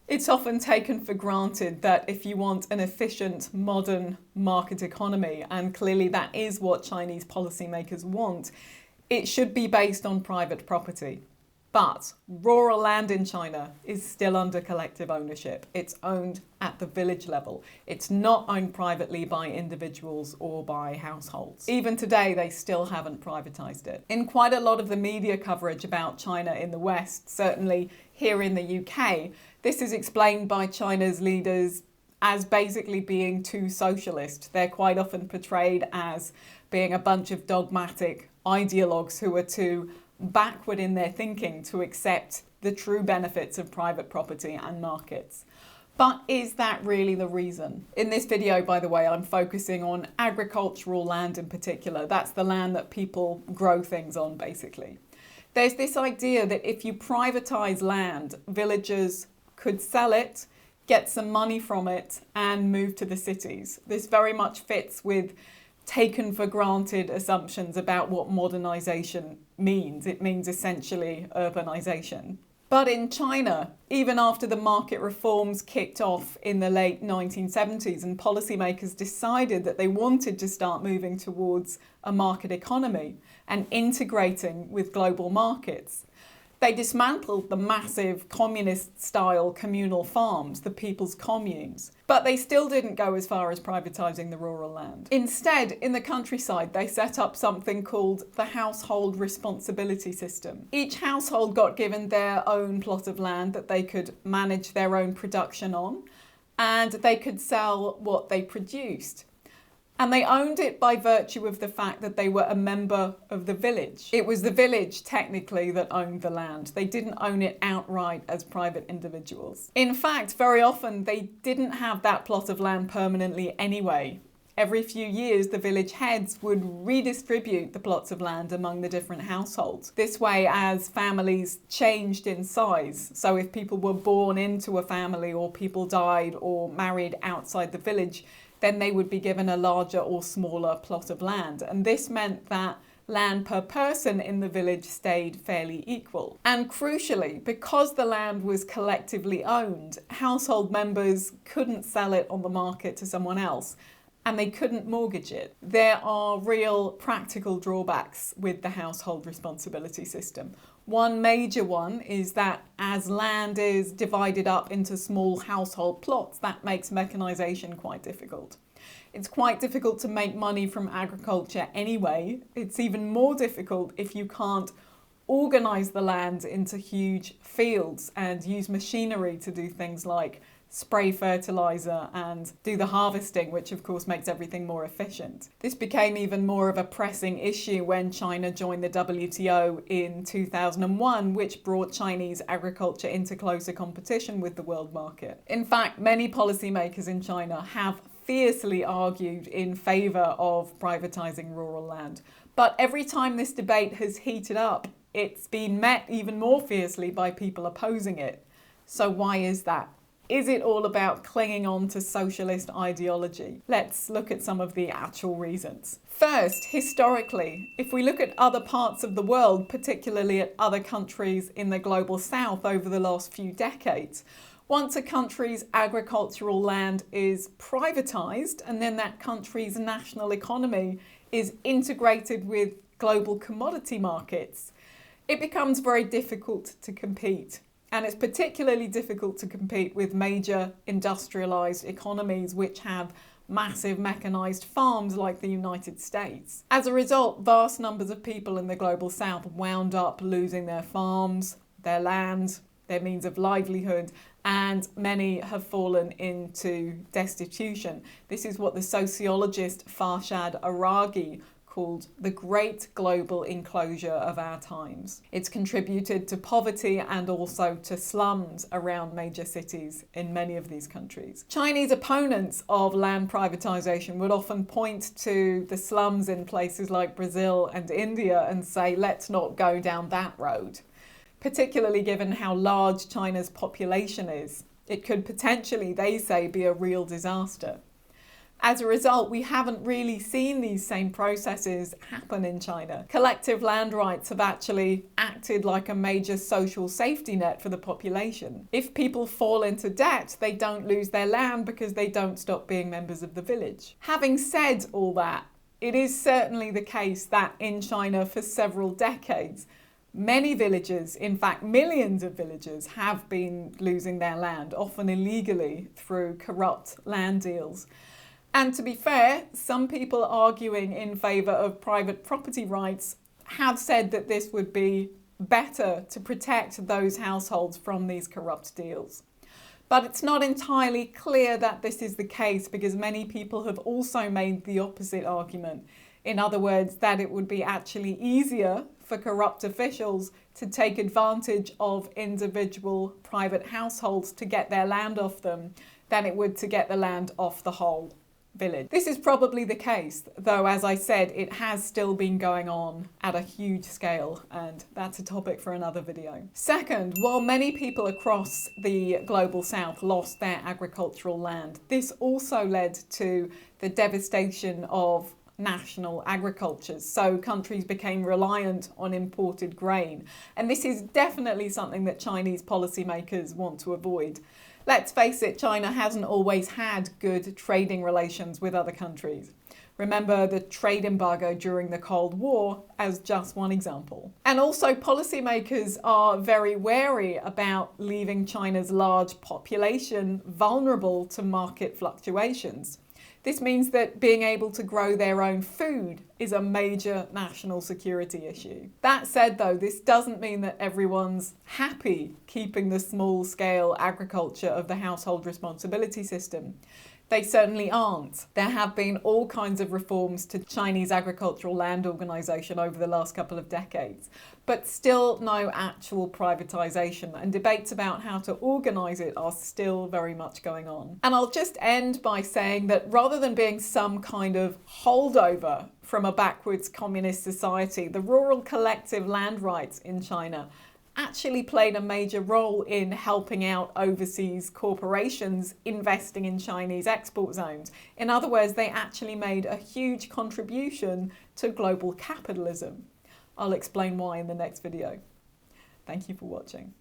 It's often taken for granted that if you want an efficient, modern market economy, and clearly that is what Chinese policymakers want, it should be based on private property. But rural land in China is still under collective ownership. It's owned at the village level. It's not owned privately by individuals or by households. Even today, they still haven't privatized it. In quite a lot of the media coverage about China in the West, certainly here in the UK, this is explained by China's leaders as basically being too socialist. They're quite often portrayed as being a bunch of dogmatic ideologues who are too backward in their thinking to accept the true benefits of private property and markets. But is that really the reason? In this video, by the way, I'm focusing on agricultural land in particular. That's the land that people grow things on, basically. There's this idea that if you privatize land, villagers could sell it, get some money from it, and move to the cities. This very much fits with taken for granted assumptions about what modernization means. It means essentially urbanization. But in China, even after the market reforms kicked off in the late 1970s and policymakers decided that they wanted to start moving towards a market economy and integrating with global markets, they dismantled the massive communist-style communal farms, the people's communes. But they still didn't go as far as privatizing the rural land. Instead, in the countryside, they set up something called the household responsibility system. Each household got given their own plot of land that they could manage their own production on, and they could sell what they produced. And they owned it by virtue of the fact that they were a member of the village. It was the village, technically, that owned the land. They didn't own it outright as private individuals. In fact, very often they didn't have that plot of land permanently anyway. Every few years, the village heads would redistribute the plots of land among the different households. This way, as families changed in size, so if people were born into a family or people died or married outside the village, then they would be given a larger or smaller plot of land. And this meant that land per person in the village stayed fairly equal. And crucially, because the land was collectively owned, household members couldn't sell it on the market to someone else, and they couldn't mortgage it. There are real practical drawbacks with the household responsibility system. One major one is that as land is divided up into small household plots, that makes mechanization quite difficult. It's quite difficult to make money from agriculture anyway. It's even more difficult if you can't organize the land into huge fields and use machinery to do things like spray fertilizer and do the harvesting, which of course makes everything more efficient. This became even more of a pressing issue when China joined the WTO in 2001, which brought Chinese agriculture into closer competition with the world market. In fact, many policymakers in China have fiercely argued in favor of privatizing rural land. But every time this debate has heated up, it's been met even more fiercely by people opposing it. So why is that? Is it all about clinging on to socialist ideology? Let's look at some of the actual reasons. First, historically, if we look at other parts of the world, particularly at other countries in the global south over the last few decades, once a country's agricultural land is privatized and then that country's national economy is integrated with global commodity markets, it becomes very difficult to compete. And it's particularly difficult to compete with major industrialized economies which have massive mechanized farms like the United States. As a result, vast numbers of people in the global south wound up losing their farms, their land, their means of livelihood, and many have fallen into destitution. This is what the sociologist Farshad Araghi called the great global enclosure of our times. It's contributed to poverty and also to slums around major cities in many of these countries. Chinese opponents of land privatization would often point to the slums in places like Brazil and India and say, let's not go down that road. Particularly given how large China's population is, it could potentially, they say, be a real disaster. As a result, we haven't really seen these same processes happen in China. Collective land rights have actually acted like a major social safety net for the population. If people fall into debt, they don't lose their land because they don't stop being members of the village. Having said all that, it is certainly the case that in China for several decades, many villagers, in fact millions of villagers, have been losing their land, often illegally through corrupt land deals. And to be fair, some people arguing in favour of private property rights have said that this would be better to protect those households from these corrupt deals. But it's not entirely clear that this is the case, because many people have also made the opposite argument. In other words, that it would be actually easier for corrupt officials to take advantage of individual private households to get their land off them than it would to get the land off the whole village. This is probably the case, though as I said, it has still been going on at a huge scale, and that's a topic for another video. Second, while many people across the global south lost their agricultural land, this also led to the devastation of national agricultures. So countries became reliant on imported grain. And this is definitely something that Chinese policymakers want to avoid. Let's face it, China hasn't always had good trading relations with other countries. Remember the trade embargo during the Cold War as just one example. And also policymakers are very wary about leaving China's large population vulnerable to market fluctuations. This means that being able to grow their own food is a major national security issue. That said though, this doesn't mean that everyone's happy keeping the small-scale agriculture of the household responsibility system. They certainly aren't. There have been all kinds of reforms to Chinese agricultural land organisation over the last couple of decades, but still no actual privatization, and debates about how to organise it are still very much going on. And I'll just end by saying that rather than being some kind of holdover from a backwards communist society, the rural collective land rights in China actually played a major role in helping out overseas corporations investing in Chinese export zones. In other words, they actually made a huge contribution to global capitalism. I'll explain why in the next video. Thank you for watching.